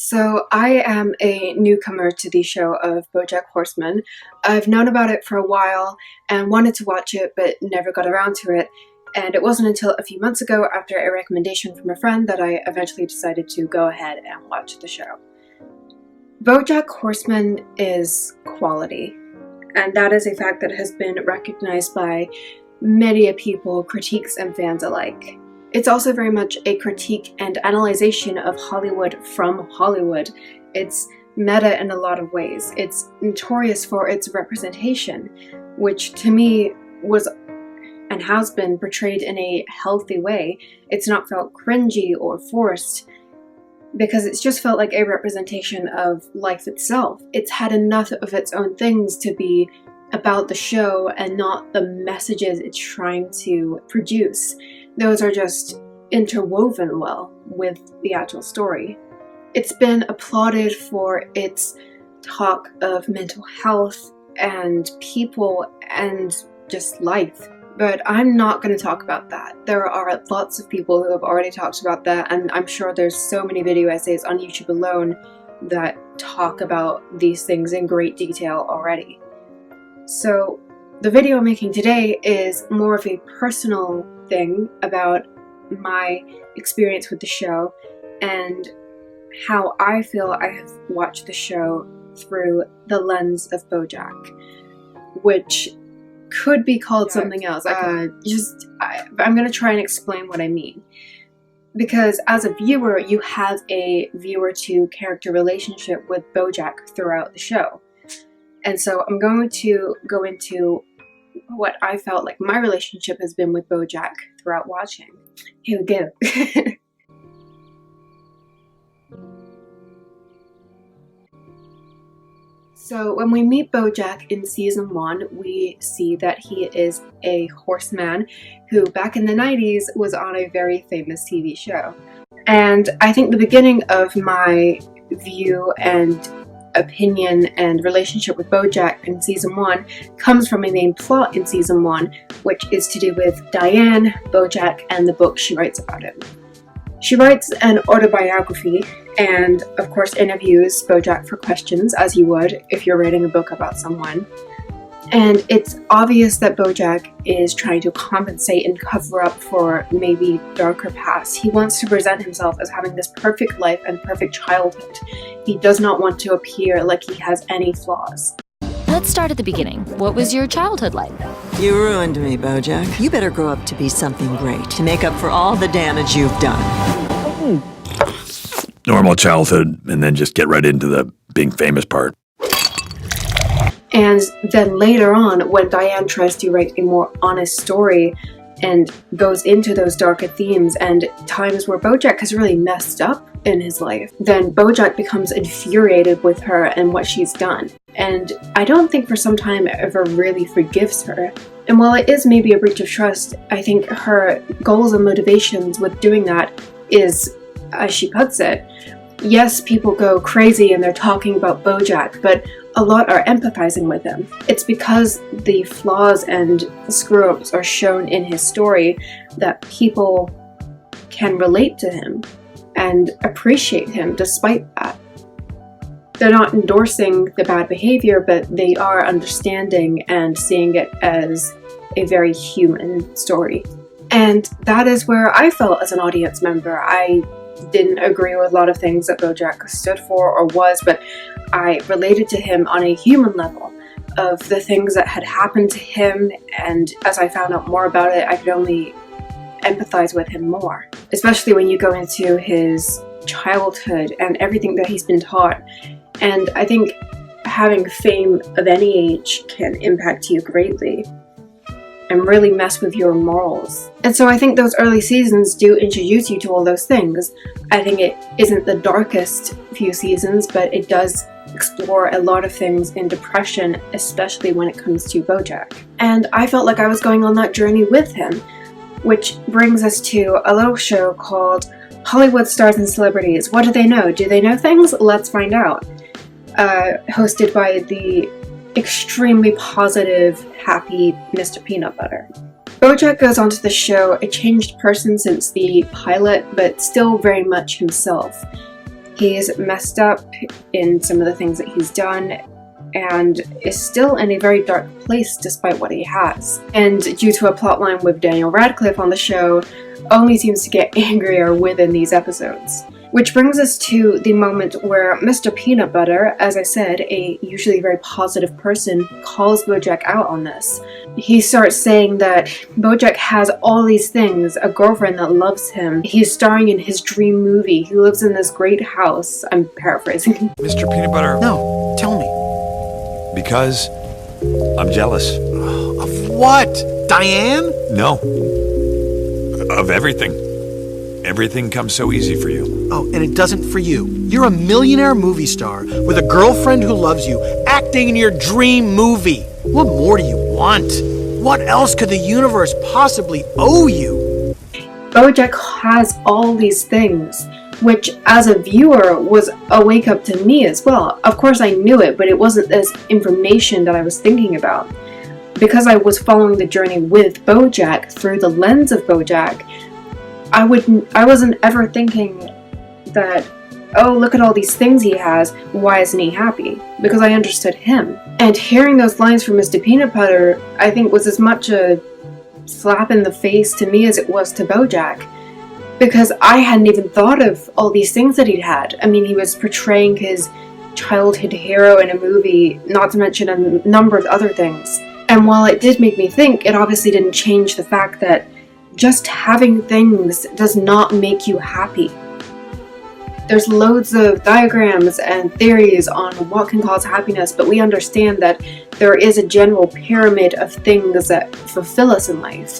So I am a newcomer to the show of Bojack Horseman. I've known about it for a while and wanted to watch it but never got around to it. And it wasn't until a few months ago, after a recommendation from a friend, that I eventually decided to go ahead and watch the show. Bojack Horseman is quality, and that is a fact that has been recognized by many people, critiques and fans alike. It's also very much a critique and analyzation of Hollywood from Hollywood. It's meta in a lot of ways. It's notorious for its representation, which to me was and has been portrayed in a healthy way. It's not felt cringy or forced, because it's just felt like a representation of life itself. It's had enough of its own things to be about the show and not the messages it's trying to produce. Those are just interwoven well with the actual story. It's been applauded for its talk of mental health and people and just life. But I'm not going to talk about that. There are lots of people who have already talked about that, and I'm sure there's so many video essays on YouTube alone that talk about these things in great detail already. So the video I'm making today is more of a personal thing about my experience with the show and how I feel I have watched the show through the lens of Bojack, which could be called something else. I'm going to try and explain what I mean. Because as a viewer, you have a viewer-to-character relationship with Bojack throughout the show. And so I'm going to go into what I felt like my relationship has been with Bojack throughout watching. Here we go. So when we meet Bojack in season 1, we see that he is a horseman who back in the 90s was on a very famous TV show. And I think the beginning of my view and opinion and relationship with Bojack in season 1 comes from a main plot in season 1, which is to do with Diane, Bojack, and the book she writes about him. She writes an autobiography and, of course, interviews Bojack for questions, as you would if you're writing a book about someone. And it's obvious that Bojack is trying to compensate and cover up for maybe darker past. He wants to present himself as having this perfect life and perfect childhood. He does not want to appear like he has any flaws. Let's start at the beginning. What was your childhood like? You ruined me, Bojack. You better grow up to be something great to make up for all the damage you've done. Normal childhood, and then just get right into the being famous part. And then later on, when Diane tries to write a more honest story and goes into those darker themes and times where Bojack has really messed up in his life, then Bojack becomes infuriated with her and what she's done. And I don't think for some time ever really forgives her. And while it is maybe a breach of trust, I think her goals and motivations with doing that is, as she puts it, yes, people go crazy and they're talking about Bojack, but a lot are empathizing with him. It's because the flaws and screw-ups are shown in his story that people can relate to him and appreciate him despite that. They're not endorsing the bad behavior, but they are understanding and seeing it as a very human story. And that is where I felt as an audience member. I didn't agree with a lot of things that Bojack stood for or was, but I related to him on a human level of the things that had happened to him, and as I found out more about it, I could only empathize with him more. Especially when you go into his childhood and everything that he's been taught. And I think having fame of any age can impact you greatly and really mess with your morals. And so I think those early seasons do introduce you to all those things. I think it isn't the darkest few seasons, but it does explore a lot of things in depression, especially when it comes to Bojack. And I felt like I was going on that journey with him, which brings us to a little show called Hollywood Stars and Celebrities. What do they know? Do they know things? Let's find out. Hosted by the extremely positive, happy Mr. Peanut Butter. Bojack goes onto the show a changed person since the pilot, but still very much himself. He's messed up in some of the things that he's done and is still in a very dark place despite what he has. And due to a plotline with Daniel Radcliffe on the show, only seems to get angrier within these episodes. Which brings us to the moment where Mr. Peanut Butter, as I said, a usually very positive person, calls Bojack out on this. He starts saying that Bojack has all these things, a girlfriend that loves him, he's starring in his dream movie, he lives in this great house. I'm paraphrasing. Mr. Peanut Butter. No, tell me. Because I'm jealous. Of what? Diane? No. Of everything. Everything comes so easy for you. Oh, and it doesn't for you. You're a millionaire movie star with a girlfriend who loves you, acting in your dream movie. What more do you want? What else could the universe possibly owe you? Bojack has all these things, which as a viewer was a wake up to me as well. Of course I knew it, but it wasn't this information that I was thinking about. Because I was following the journey with Bojack through the lens of Bojack, I wasn't ever thinking that, oh, look at all these things he has, why isn't he happy? Because I understood him. And hearing those lines from Mr. Peanut Butter, I think was as much a slap in the face to me as it was to Bojack. Because I hadn't even thought of all these things that he'd had. I mean, he was portraying his childhood hero in a movie, not to mention a number of other things. And while it did make me think, it obviously didn't change the fact that just having things does not make you happy. There's loads of diagrams and theories on what can cause happiness, but we understand that there is a general pyramid of things that fulfill us in life.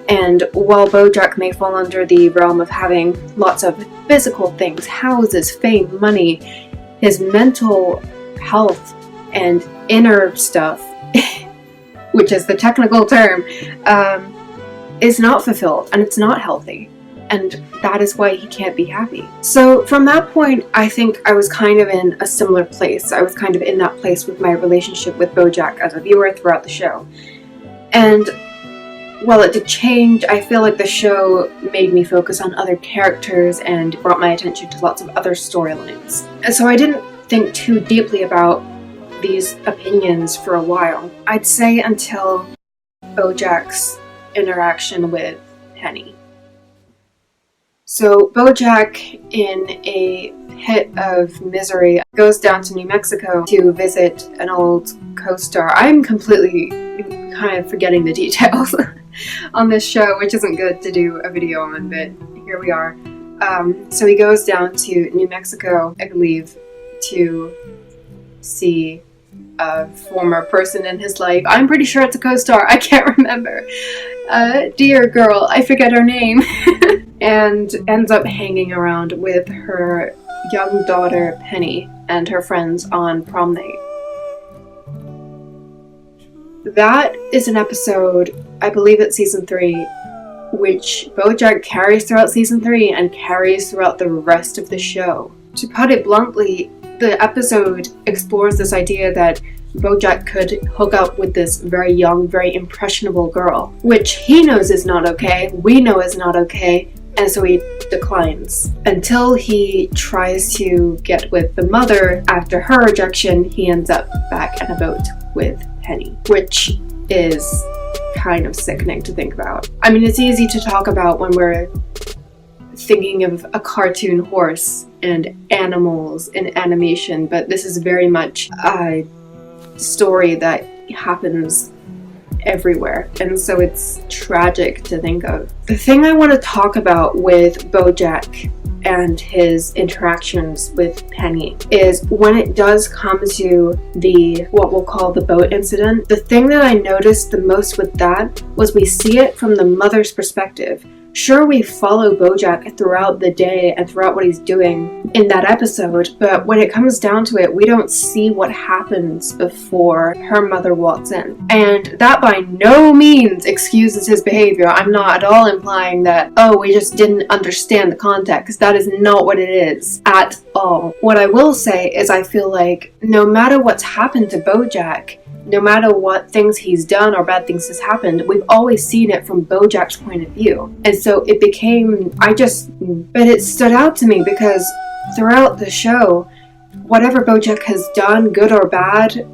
And while Bojack may fall under the realm of having lots of physical things, houses, fame, money, his mental health and inner stuff, which is the technical term, is not fulfilled, and it's not healthy. And that is why he can't be happy. So from that point, I think I was kind of in a similar place. I was kind of in that place with my relationship with Bojack as a viewer throughout the show. And while it did change, I feel like the show made me focus on other characters and brought my attention to lots of other storylines. And so I didn't think too deeply about these opinions for a while. I'd say until Bojack's interaction with Penny. So Bojack, in a hit of misery, goes down to New Mexico to visit an old co-star. I'm completely kind of forgetting the details on this show, which isn't good to do a video on, but here we are. So he goes down to New Mexico, I believe, to see a former person in his life. I'm pretty sure it's a co-star. I can't remember. Dear girl, I forget her name. And ends up hanging around with her young daughter Penny and her friends on prom night. That is an episode, I believe it's season 3, which Bojack carries throughout season 3 and carries throughout the rest of the show. To put it bluntly, the episode explores this idea that Bojack could hook up with this very young, very impressionable girl, which he knows is not okay, we know is not okay, and so he declines. Until he tries to get with the mother. After her rejection, he ends up back in a boat with Penny, which is kind of sickening to think about. I mean, it's easy to talk about when we're thinking of a cartoon horse and animals in animation, but this is very much a story that happens everywhere, and so it's tragic to think of. The thing I want to talk about with Bojack and his interactions with Penny is when it does come to the what we'll call the boat incident. The thing that I noticed the most with that was we see it from the mother's perspective. Sure, we follow Bojack throughout the day and throughout what he's doing in that episode, but when it comes down to it, we don't see what happens before her mother walks in. And that by no means excuses his behavior. I'm not at all implying that, oh, we just didn't understand the context. That is not what it is at all. What I will say is I feel like no matter what's happened to Bojack, no matter what things he's done or bad things has happened, we've always seen it from Bojack's point of view. And so it became, but it stood out to me because throughout the show, whatever Bojack has done, good or bad,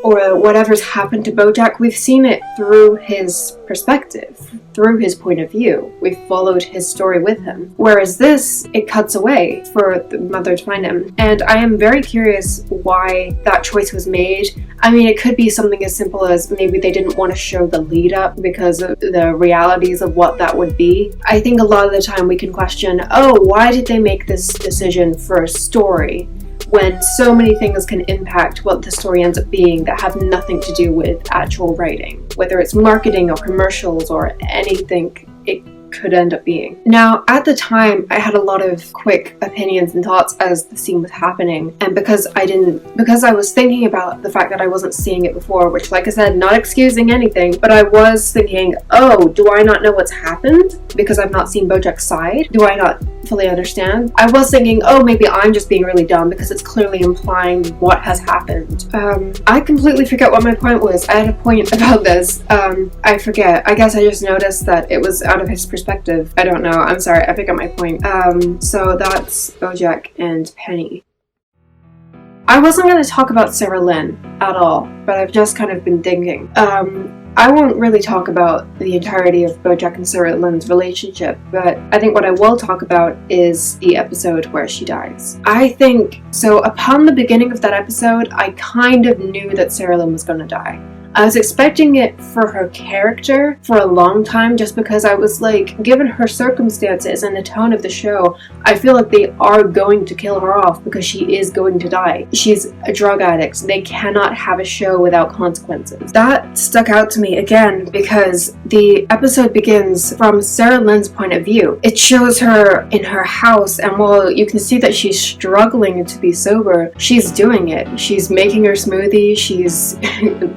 or whatever's happened to Bojack, we've seen it through his perspective, through his point of view. We've followed his story with him. Whereas this, it cuts away for the mother to find him. And I am very curious why that choice was made. I mean, it could be something as simple as maybe they didn't want to show the lead up because of the realities of what that would be. I think a lot of the time we can question, oh, why did they make this decision for a story? When so many things can impact what the story ends up being that have nothing to do with actual writing, whether it's marketing or commercials or anything it could end up being. Now, at the time, I had a lot of quick opinions and thoughts as the scene was happening, and because I was thinking about the fact that I wasn't seeing it before, which, like I said, not excusing anything, but I was thinking, oh, do I not know what's happened because I've not seen Bojack's side? Do I not fully understand? I was thinking, oh, maybe I'm just being really dumb because it's clearly implying what has happened. I completely forget what my point was. I had a point about this. I forget. I guess I just noticed that it was out of his perspective. I don't know. I'm sorry. I forgot my point. So that's Bojack and Penny. I wasn't going to talk about Sarah Lynn at all, but I've just kind of been thinking. I won't really talk about the entirety of Bojack and Sarah Lynn's relationship, but I think what I will talk about is the episode where she dies. I think, so upon the beginning of that episode, I kind of knew that Sarah Lynn was going to die. I was expecting it for her character for a long time just because I was like, given her circumstances and the tone of the show, I feel like they are going to kill her off because she is going to die. She's a drug addict. They cannot have a show without consequences. That stuck out to me again because the episode begins from Sarah Lynn's point of view. It shows her in her house, and while you can see that she's struggling to be sober, she's doing it. She's making her smoothie, she's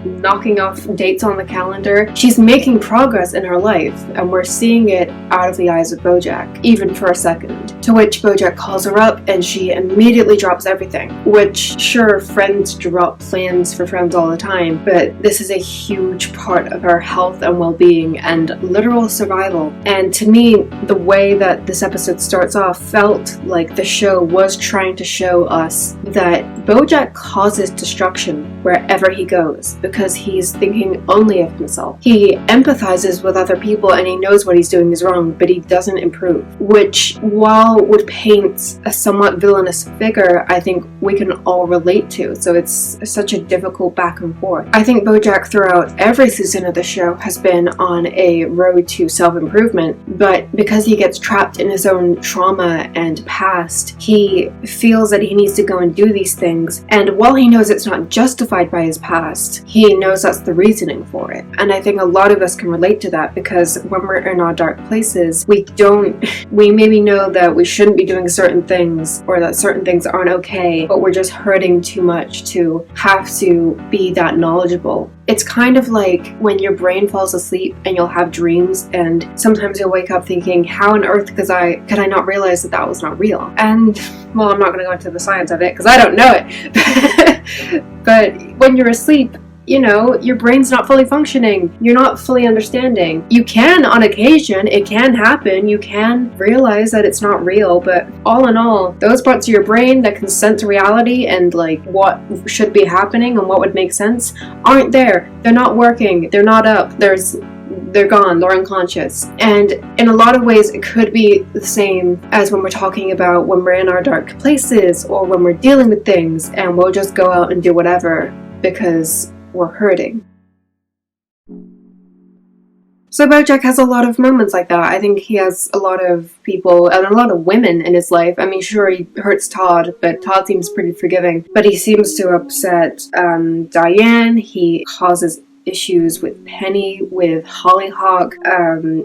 knocking off dates on the calendar. She's making progress in her life, and we're seeing it out of the eyes of Bojack, even for a second. To which Bojack calls her up, and she immediately drops everything. Which, sure, friends drop plans for friends all the time, but this is a huge part of her health and well-being and literal survival. And to me, the way that this episode starts off felt like the show was trying to show us that Bojack causes destruction wherever he goes because he's thinking only of himself. He empathizes with other people and he knows what he's doing is wrong, but he doesn't improve. Which, while would paint a somewhat villainous figure, I think we can all relate to. So it's such a difficult back and forth. I think Bojack throughout every season of the show has been on a road to self-improvement, but because he gets trapped in his own trauma and past, he feels that he needs to go and do these things. And while he knows it's not justified by his past, he knows that's the reasoning for it. And I think a lot of us can relate to that because when we're in our dark places, we maybe know that we shouldn't be doing certain things or that certain things aren't okay, but we're just hurting too much to have to be that knowledgeable. It's kind of like when your brain falls asleep and you'll have dreams, and sometimes you'll wake up thinking, how on earth could I not realize that that was not real? And, well, I'm not going to go into the science of it because I don't know it. But when you're asleep, you know, your brain's not fully functioning. You're not fully understanding. You can, on occasion, it can happen. You can realize that it's not real, but all in all, those parts of your brain that can sense reality and like what should be happening and what would make sense aren't there. They're not working. They're not up. They're gone, they're unconscious. And in a lot of ways, it could be the same as when we're talking about when we're in our dark places or when we're dealing with things and we'll just go out and do whatever because we're hurting. So Bojack has a lot of moments like that. I think he has a lot of people and a lot of women in his life. I mean, sure, he hurts Todd, but Todd seems pretty forgiving. But he seems to upset Diane. He causes issues with Penny, with Hollyhock,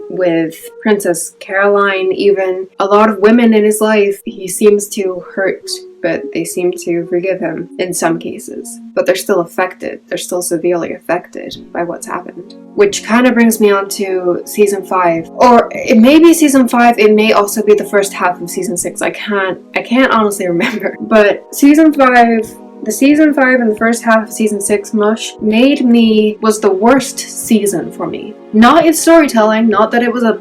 with Princess Caroline even. A lot of women in his life he seems to hurt, but they seem to forgive him in some cases. But they're still affected. They're still severely affected by what's happened. Which kind of brings me on to season 5. Or it may be season 5, it may also be the first half of season 6. I can't honestly remember. But season 5 the season 5 and the first half of season 6 mush was the worst season for me. Not its storytelling, not that it was a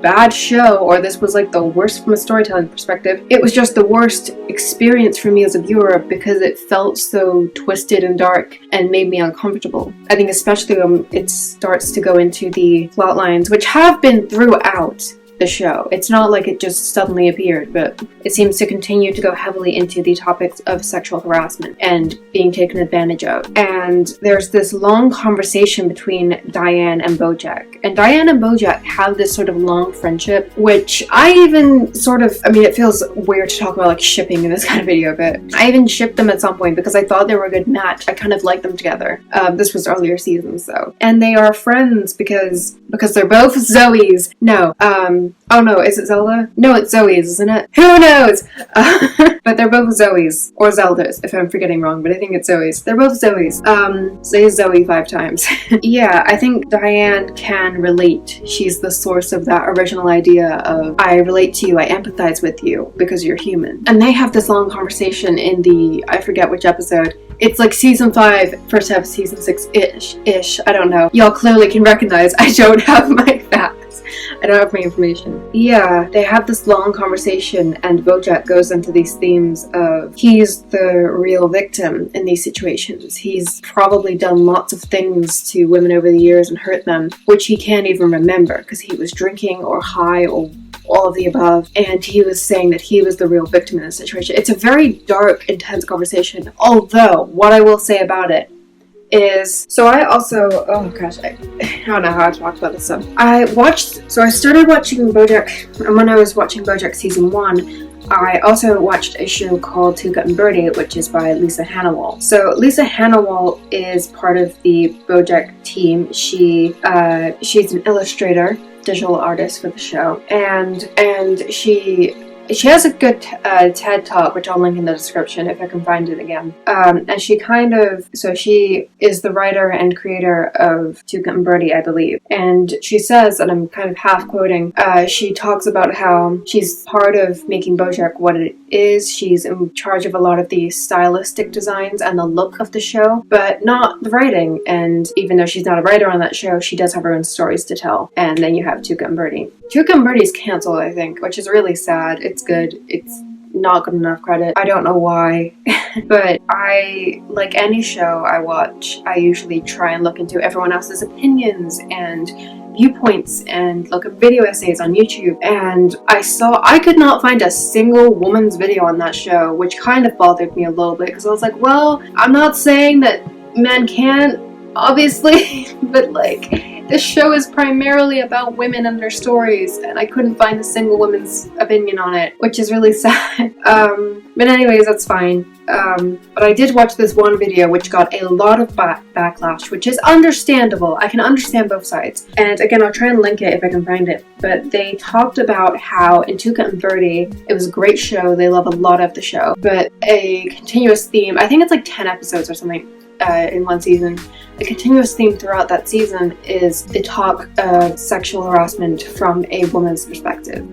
bad show or this was like the worst from a storytelling perspective. It was just the worst experience for me as a viewer because it felt so twisted and dark and made me uncomfortable. I think especially when it starts to go into the plot lines, which have been throughout the show. It's not like it just suddenly appeared, but it seems to continue to go heavily into the topics of sexual harassment and being taken advantage of. And there's this long conversation between Diane and Bojack. And Diane and Bojack have this sort of long friendship, which I even sort of, it feels weird to talk about like shipping in this kind of video, but I even shipped them at some point because I thought they were a good match. I kind of liked them together. This was earlier seasons though. And they are friends because they're both Zoes. No, oh no, is it Zelda? No, it's Zoe's, isn't it? Who knows? But they're both Zoe's. Or Zelda's, if I'm forgetting wrong, but I think it's Zoe's. They're both Zoe's. Say Zoe 5 times. Yeah, I think Diane can relate. She's the source of that original idea of, I relate to you, I empathize with you, because you're human. And they have this long conversation in the, I forget which episode. It's like season 5, first half of season 6-ish. I don't know. Y'all clearly can recognize I don't have my facts. I don't have my information. Yeah, they have this long conversation and Bojack goes into these themes of he's the real victim in these situations. He's probably done lots of things to women over the years and hurt them, which he can't even remember because he was drinking or high or all of the above, and he was saying that he was the real victim in this situation. It's a very dark, intense conversation, although what I will say about it is, so I also, oh gosh, I don't know how to talk about this stuff. I started watching Bojack, and when I was watching Bojack season 1, I also watched a show called Tuca and Birdie, which is by Lisa Hannawalt. So Lisa Hannawalt is part of the Bojack team. She's an illustrator, digital artist for the show, and she has a good TED Talk, which I'll link in the description if I can find it again. And she is the writer and creator of Tuca and Birdie, I believe. And she says, and I'm kind of half quoting, she talks about how she's part of making Bojack what it is. She's in charge of a lot of the stylistic designs and the look of the show, but not the writing. And even though she's not a writer on that show, she does have her own stories to tell. And then you have Tuca and Birdie. Tuca and Birdie's canceled, I think, which is really sad. It's good. It's not good enough credit. I don't know why. But like any show I watch, I usually try and look into everyone else's opinions and viewpoints and look at video essays on YouTube. And I could not find a single woman's video on that show, which kind of bothered me a little bit because I was like, well, I'm not saying that men can't, obviously, but like, this show is primarily about women and their stories, and I couldn't find a single woman's opinion on it, which is really sad. But anyways, that's fine. But I did watch this one video which got a lot of backlash, which is understandable. I can understand both sides. And again, I'll try and link it if I can find it. But they talked about how in Tuca and Birdie, it was a great show. They love a lot of the show. But a continuous theme, I think it's like 10 episodes or something in one season. A continuous theme throughout that season is the talk of sexual harassment from a woman's perspective.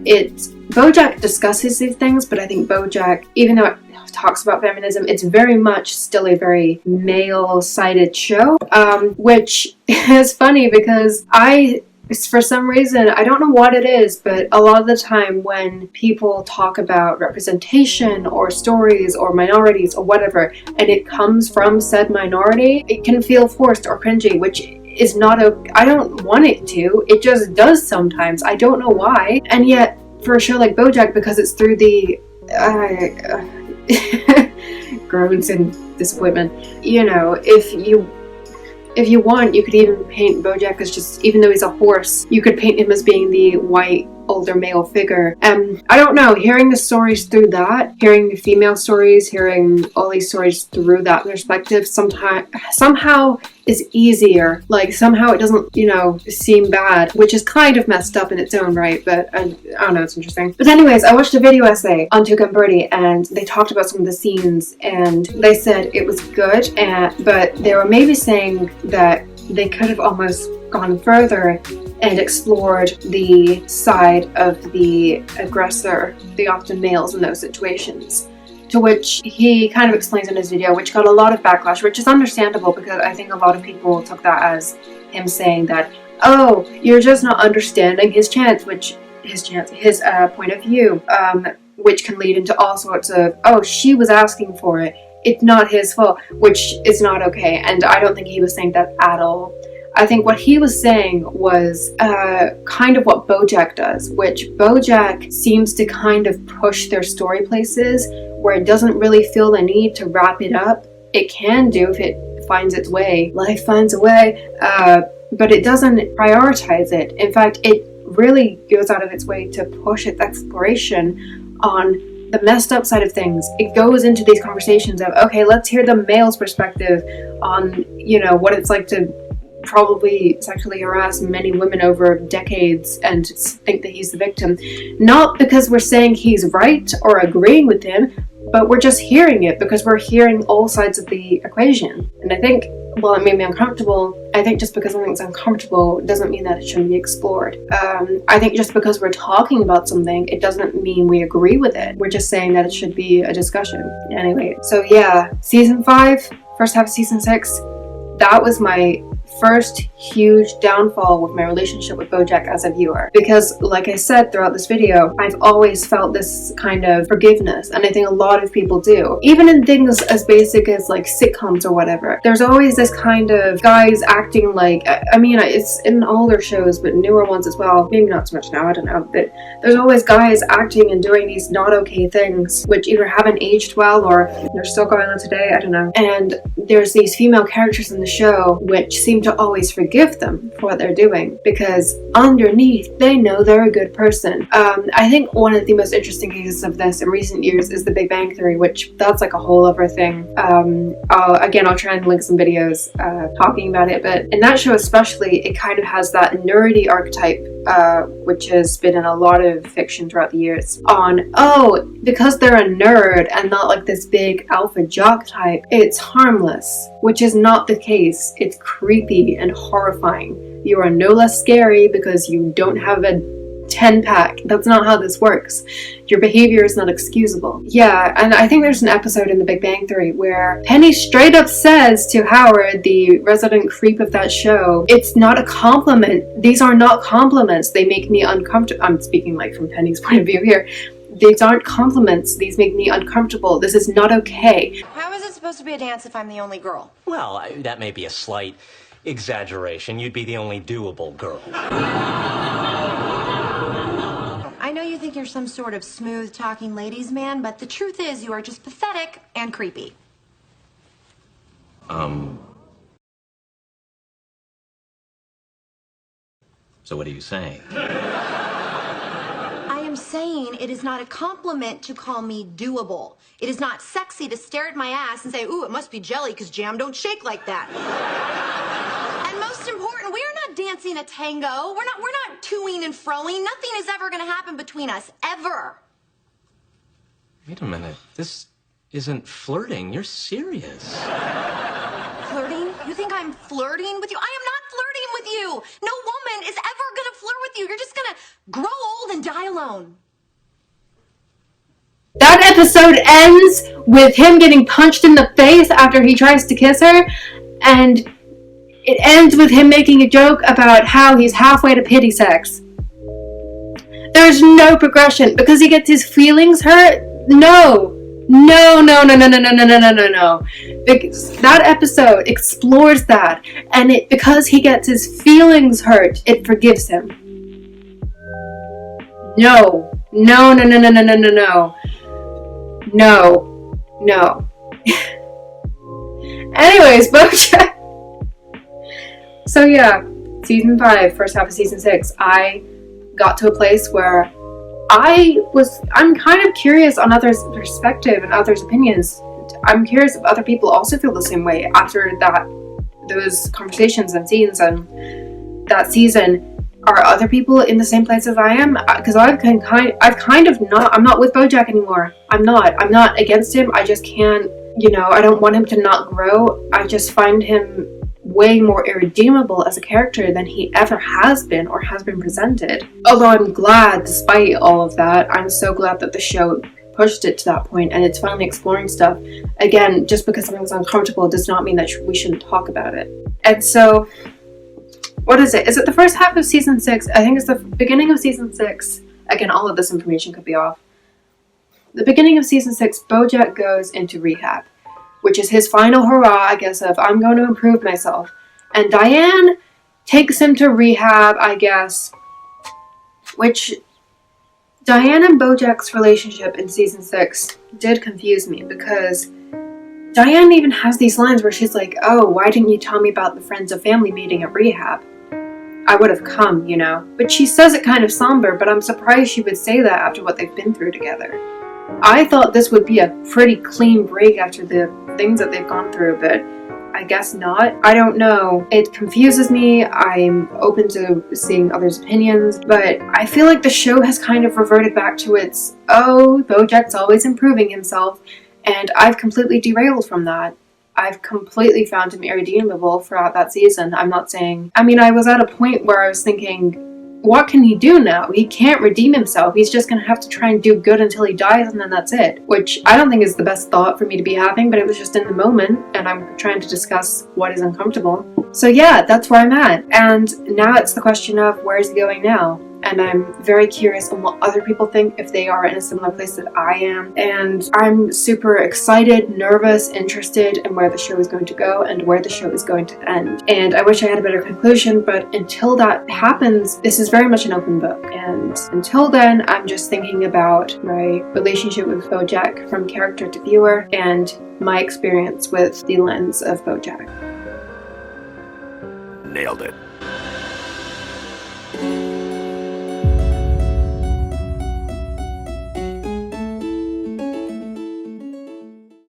Bojack discusses these things, but I think Bojack, even though it talks about feminism, it's very much still a very male-sided show, which is funny because for some reason, I don't know what it is, but a lot of the time when people talk about representation or stories or minorities or whatever, and it comes from said minority, it can feel forced or cringy, which is not I don't want it to. It just does sometimes. I don't know why. And yet, for a show like Bojack, because it's through the groans and disappointment, if you want, you could even paint Bojack as just, even though he's a horse, you could paint him as being the white, older male figure. I don't know, hearing the stories through that, hearing the female stories, hearing all these stories through that perspective, somehow is easier. Like, somehow it doesn't, seem bad, which is kind of messed up in its own right, but I don't know, it's interesting. But anyways, I watched a video essay on Tuca and Birdie, and they talked about some of the scenes, and they said it was good, but they were maybe saying that they could have almost gone further and explored the side of the aggressor, the often males in those situations. To which he kind of explains in his video, which got a lot of backlash, which is understandable because I think a lot of people took that as him saying that, oh, you're just not understanding his point of view, which can lead into all sorts of, oh, she was asking for it, it's not his fault, which is not okay. And I don't think he was saying that at all. I think what he was saying was kind of what Bojack does, which Bojack seems to kind of push their story places where it doesn't really feel the need to wrap it up. It can do if it finds its way. Life finds a way, but it doesn't prioritize it. In fact, it really goes out of its way to push its exploration on the messed up side of things. It goes into these conversations of, okay, let's hear the male's perspective on, you know, what it's like to probably sexually harass many women over decades and think that he's the victim. Not because we're saying he's right or agreeing with him, but we're just hearing it because we're hearing all sides of the equation. And I think, while it made me uncomfortable, I think just because something's uncomfortable doesn't mean that it shouldn't be explored. I think just because we're talking about something, it doesn't mean we agree with it. We're just saying that it should be a discussion. Anyway, so yeah, season 5, first half of season 6, that was my first huge downfall with my relationship with Bojack as a viewer, because like I said throughout this video, I've always felt this kind of forgiveness, and I think a lot of people do, even in things as basic as like sitcoms or whatever. There's always this kind of guys acting like, I mean, it's in older shows but newer ones as well, maybe not so much now, I don't know, but there's always guys acting and doing these not okay things which either haven't aged well or they're still going on today, I don't know. And there's these female characters in the show which seem to always forgive them for what they're doing because underneath they know they're a good person. I think one of the most interesting cases of this in recent years is the Big Bang Theory, which that's like a whole other thing. I'll try and link some videos talking about it, but in that show especially, it kind of has that nerdy archetype which has been in a lot of fiction throughout the years on, oh, because they're a nerd and not like this big alpha jock type, it's harmless, which is not the case. It's creepy and horrifying. You are no less scary because you don't have a 10-pack. That's not how this works. Your behavior is not excusable. Yeah, and I think there's an episode in The Big Bang Theory where Penny straight up says to Howard, the resident creep of that show, it's not a compliment. These are not compliments. They make me uncomfortable. I'm speaking like from Penny's point of view here. These aren't compliments. These make me uncomfortable. This is not okay. How is it supposed to be a dance if I'm the only girl? Well, that may be a slight exaggeration. You'd be the only doable girl. I know you think you're some sort of smooth-talking ladies' man, but the truth is you are just pathetic and creepy. So what are you saying? I am saying it is not a compliment to call me doable. It is not sexy to stare at my ass and say, ooh, it must be jelly because jam don't shake like that. And most important, we are not dancing a tango. We're not toing and froing. Nothing is ever going to happen between us, ever. Wait a minute. This isn't flirting. You're serious. Flirting? You think I'm flirting with you? I am not flirting with you. No woman is ever going to flirt with you. You're just going to grow old and die alone. That episode ends with him getting punched in the face after he tries to kiss her, and it ends with him making a joke about how he's halfway to pity sex. There's no progression because he gets his feelings hurt. No. Because that episode explores that, and because he gets his feelings hurt, it forgives him. No. Anyways, Bojack. So yeah, season 5, first half of season 6, I got to a place where I'm kind of curious on others' perspective and others' opinions. I'm curious if other people also feel the same way after those conversations and scenes and that season. Are other people in the same place as I am? Because I'm not with Bojack anymore. I'm not against him. I just can't, I don't want him to not grow. I just find him way more irredeemable as a character than he ever has been or has been presented. Although I'm glad, despite all of that, I'm so glad that the show pushed it to that point and it's finally exploring stuff. Again, just because something's uncomfortable does not mean that we shouldn't talk about it. And so, what is it? Is it the first half of season 6? I think it's the beginning of season 6. Again, all of this information could be off. The beginning of season 6, Bojack goes into rehab, which is his final hurrah, I guess, of I'm going to improve myself. And Diane takes him to rehab, I guess, which Diane and Bojack's relationship in season 6 did confuse me, because Diane even has these lines where she's like, oh, why didn't you tell me about the friends and family meeting at rehab? I would have come, you know. But she says it kind of somber, but I'm surprised she would say that after what they've been through together. I thought this would be a pretty clean break after the things that they've gone through, but I guess not. I don't know. It confuses me. I'm open to seeing others' opinions, but I feel like the show has kind of reverted back to its, oh, Bojack's always improving himself, and I've completely derailed from that. I've completely found him irredeemable throughout that season. I'm not saying... I mean, I was at a point where I was thinking, what can he do now? He can't redeem himself. He's just gonna have to try and do good until he dies, and then that's it. Which I don't think is the best thought for me to be having, but it was just in the moment, and I'm trying to discuss what is uncomfortable. So yeah, that's where I'm at. And now it's the question of, where is he going now? And I'm very curious on what other people think, if they are in a similar place that I am. And I'm super excited, nervous, interested in where the show is going to go and where the show is going to end. And I wish I had a better conclusion, but until that happens, this is very much an open book. And until then, I'm just thinking about my relationship with Bojack from character to viewer and my experience with the lens of Bojack. Nailed it.